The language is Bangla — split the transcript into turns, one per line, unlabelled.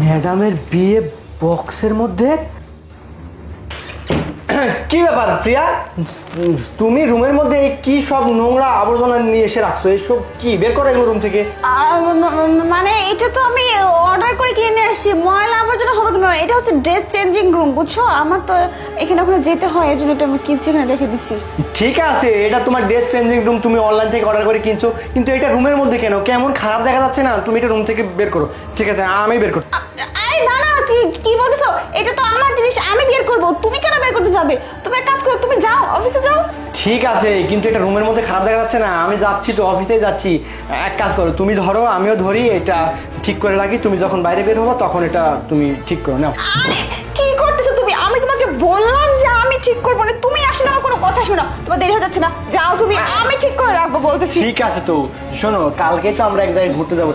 ম্যাডামের বিয়ে বক্সের মধ্যে? কি ব্যাপার প্রিয়া, তুমি রুমের মধ্যে এই কি সব নোংরা আবর্জনা নিয়ে এসে রাখছো? এসব কি, বের করো এগুলো রুম থেকে।
মানে এটা তো আমি অর্ডার করে কিনে নিয়ে আসছি, ময়লা আবর্জনা হবে কেন? এটা হচ্ছে ড্রেস চেঞ্জিং রুম, বুঝছো? আমার তো এখানে ওখানে যেতে হয়, এর জন্য এটা আমি কিনছি, এখানে রেখে দিছি।
ঠিক আছে, এটা তোমার ড্রেস চেঞ্জিং রুম, তুমি অনলাইন থেকে অর্ডার করে কিনছো, কিন্তু এটা রুমের মধ্যে কেন? কেমন খারাপ দেখা যাচ্ছে না? তুমি এটা রুম থেকে বের করো। ঠিক আছে, আমি বের করছি।
এই না না, তুই কি বলছো? এটা তো আমার জিনিস, আমি বের করব, তুমি কেন বের করতে যাবে? তুমি এক কাজ করো, তুমি যাও, অফিসে যাও।
ঠিক আছে, কিন্তু এটা রুমের মধ্যে খারাপ দেখা যাচ্ছে না? আমি যাচ্ছি তো, অফিসে যাচ্ছি। এক কাজ করো, তুমি ধরো, আমিও ধরি, এটা ঠিক করে রাখি। তুমি যখন বাইরে বের হবো তখন এটা তুমি ঠিক করো নাও।
আরে কি করতেছো তুমি? আমি তোমাকে বললাম যে আমি ঠিক করবো না, তুমি আসলে আমার কোনো কথা শোনো। তোমার দেরি হয়ে যাচ্ছে না, যাও তুমি, আমি ঠিক করে রাখবো বলতেছি।
ঠিক আছে তো, শোনো, কালকে তো আমরা এক জায়গায় ঘুরতে যাবো,